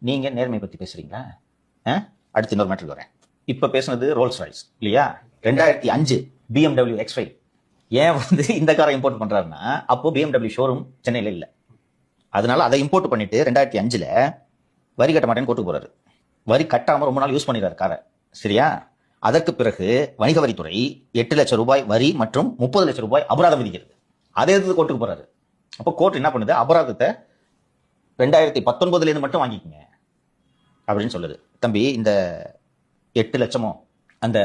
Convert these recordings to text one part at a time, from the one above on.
நீங்க நேர்மை பத்தி பேசுறீங்களா? அடுத்து இன்னொரு மேட்டருக்கு வரேன். இப்ப பேசுனது ரோல்ஸ் ராய்ஸ் இல்லையா? 2005 BMW X5 ஏன் இந்த காரை இம்போர்ட் பண்றாருன்னா, அப்போ BMW ஷோரூம் சென்னையில இல்ல. அதனால அதை இம்போர்ட் பண்ணிட்டு 2005 வரி கட்ட மாட்டேன்னு கோர்ட்டுக்கு போறாரு. வரி கட்டாம ரொம்ப நாள் யூஸ் பண்ணிடுறாரு காரை. சரியா? அதற்கு பிறகு வணிக வரித்துறை 8 லட்சம் ரூபாய் வரி மற்றும் 30 லட்சம் ரூபாய் அபராதம் விதிக்கிறது. அதே எதிர்த்து கோர்ட்டுக்கு போறாரு. அப்போ கோர்ட் என்ன பண்ணுது, அபராதத்தை 2019 மட்டும் வாங்கிக்கங்க அப்படின்னு சொல்லுது. தம்பி, இந்த 8 லட்சமோ அந்த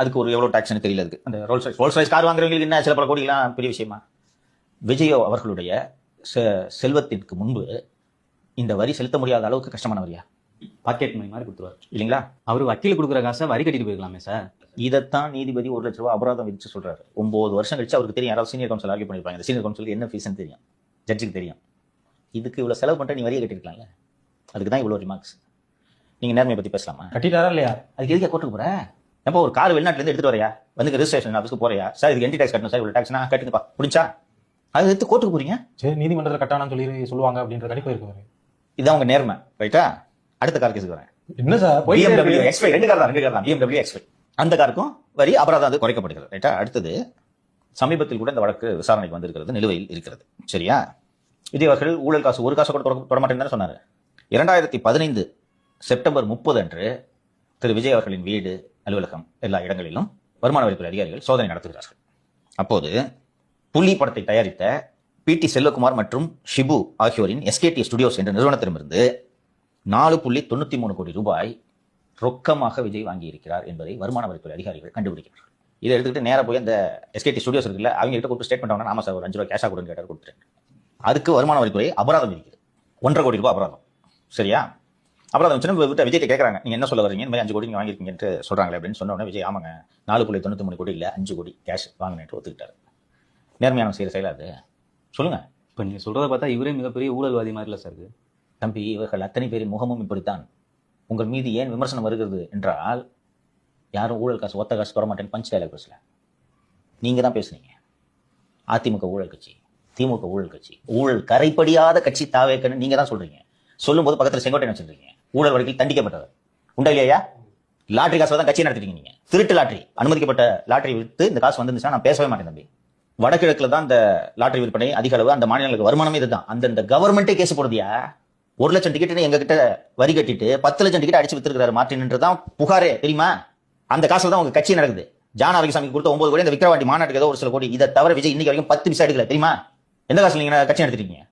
அதுக்கு ஒரு எவ்வளவு டாக்ஸ்னு தெரியல. இருக்கு அந்த ரோல்ஸ் ராய்ஸ் கார் வாங்குறவங்களுக்கு என்ன சில பல கோடிலாம் பெரிய விஷயமா? விஜயோ அவர்களுடைய செல்வத்திற்கு முன்பு இந்த வரி செலுத்த முடியாத அளவுக்கு கஷ்டமான வரியா? பாக்கெட் மணி மாதிரி கொடுத்துருவாரு இல்லைங்களா? அவரு வக்கீல் கொடுக்குற காசை வரி கட்டிட்டு போயிருக்கலாமே சார். இதைத்தான் நீதிபதி 1 லட்ச ரூபாய் அபராதம் விதிச்சு சொல்றாரு. 9 வருஷம் கழிச்சு அவருக்கு தெரியும், யாராவது சீனியர் கவுன்சில் ஆர்கியூ பண்ணிருப்பாங்க. இந்த சீனியர் கவுன்சிலுக்கு என்ன ஃபீஸ்ன்னு தெரியும், ஜட்ஜுக்கு தெரியும். இதுக்கு இவ்வளவு செலவு பண்ணிட்டு நீ வரியை கட்டிருக்கலாம்ல. அதுக்கு தான் இவ்வளவு ரிமார்க்ஸ். நீங்க நேர்மையை பத்தி பேசலாமா? கட்டிட்டாரா இல்லையா? அதுக்கு எதுக்கே கோர்ட்டுக்கு போற? எப்போ ஒரு கார் வெளிநாட்டுல இருந்து எடுத்துட்டு வரையா, வந்து ரெஜிஸ்ட்ரேஷன் ஆஃபீஸ்க்கு போறியா, சார் இதுக்கு என்டி டாக்ஸ் கட்டணும் சார், இவ்வளவு டாக்ஸ்னா கட்டுங்கப்பா, புடிச்சா அது எடுத்து கோர்ட்டுக்கு போறீங்க. சரி, நீதிமன்றத்தில் கட்டானான்னு சொல்லி சொல்லுவாங்க அப்படின்ற கணிப்பு இருக்கு. இதான் உங்க நேர்மை, ரைட்டா? அடுத்த கார் கேஸுக்கு வரேன். என்ன சார், BMW X5 ரெண்டு கார் தான் BMW X5. அந்த காருக்கும் வரி அபராதம் அது குறைக்கப்படுகிறது, ரைட்டா? அடுத்தது சமீபத்தில் கூட இந்த வழக்கு விசாரணைக்கு வந்திருக்கிறது, நிலுவையில் இருக்கிறது. சரியா? விஜய் அவர்கள் ஊழல் காசு ஒரு காசு கூட தொட மாட்டேன்னு சொன்னாரு. 2015 செப்டம்பர் 30 அன்று திரு விஜய் அவர்களின் வீடு, அலுவலகம் எல்லா இடங்களிலும் வருமான வரித்துறை அதிகாரிகள் சோதனை நடத்துகிறார்கள். அப்போது புலி படத்தை தயாரித்த PT செல்வகுமார் மற்றும் ஷிபு ஆகியோரின் SKT ஸ்டுடியோஸ் என்ற நிறுவனத்திடமிருந்து 4.93 கோடி ரூபாய் ரொக்கமாக விஜய் வாங்கி இருக்கிறார் என்பதை வருமான வரித்துறை அதிகாரிகள் கண்டுபிடிக்கிறார்கள். இதை எடுத்துக்கிட்டு நேராக போய் அந்த SKT ஸ்டுடியோஸ் இருக்குல்ல, அவங்க கிட்ட கொடுத்து ஸ்டேட்மெண்ட் வாங்கினா, ஆமா சார் ஒரு 5 ரூபாய் கேஷா கொடுன்னு கேட்டார், கொடுத்துட்டேன். அதுக்கு வருமான வரித்துறை அபராதம் விதிக்குது, 1.5 கோடி ரூபாய் அபராதம். சரியா? அபராதம் வச்சுன்னா விஜய் கேட்கறாங்க, நீங்க என்ன சொல்ல வரீங்க, இந்த மாதிரி 5 கோடி நீங்க வாங்கிருக்கீங்கன்னு சொல்றாங்களே அப்படின்னு சொன்ன உடனே விஜய், ஆமாங்க 4.93 கோடி இல்ல 5 கோடி கேஷ் வாங்கினேன் ஒத்துக்கிட்டாரு. நேர்மையான செய்யற செயலா அது? சொல்லுங்க. இப்ப நீங்க சொல்றதை பார்த்தா இவரே மிகப்பெரிய ஊழல்வாதி மாதிரி இல்ல சார் இருக்கு. தம்பி, இவர்கள் அத்தனை பேரின் முகமும் இப்படித்தான். உங்கள் மீது ஏன் விமர்சனம் வருகிறது என்றால், யாரும் ஊழல் காசு ஒத்த காசு தர மாட்டேன்னு பஞ்ச் டயலாக் பேசல, நீங்க தான் பேசுனீங்க. அதிமுக ஊழல் கட்சி, திமுக ஊழல் கட்சி, ஊழல் கரைப்படியாத கட்சி தாவேக்கன்னு நீங்க தான் சொல்றீங்க. சொல்லும் போது பக்கத்துல செங்கோட்டையன் வச்சிருக்கீங்க. ஊழல் வழக்கில் தண்டிக்கப்பட்டவர் உண்டா இல்லையா? லாட்டரி காசு தான் கட்சி நடத்திட்டீங்க நீங்க. திருட்டு லாட்டரி, அனுமதிக்கப்பட்ட லாட்டரி விட்டு இந்த காசு வந்துருந்துச்சுன்னா நான் பேசவே மாட்டேன் தம்பி. வடகிழக்குல தான் இந்த லாட்டரி விற்பனை அதிக அளவு, அந்த மாநிலங்களுக்கு வருமானமே இதுதான். அந்த கவர்மெண்டே கேஸ் போடுதியா? 1 லட்சம் டிக்கெட் எங்க கிட்ட வரி கட்டிட்டு 10 லட்சம் டிக்கெட் அடிச்சு வித்துருக்காரு மார்டின்ன்றதான் புகாரே, தெரியுமா? அந்த காசுல தான் உங்க கட்சி நடக்குது. ஜான் ஆரோக்கியசாமிக்கு கொடுத்த 9 கோடி, இந்த விக்கிரவாண்டி மாநாட்டுக்கு ஏதோ ஒரு சில கோடி. இதை தவிர விஜய் இன்னைக்கு வரைக்கும் 10 பைசா எடுக்கல, தெரியுமா? எந்த காசுல நீங்க கட்சி நடத்திருக்கீங்க?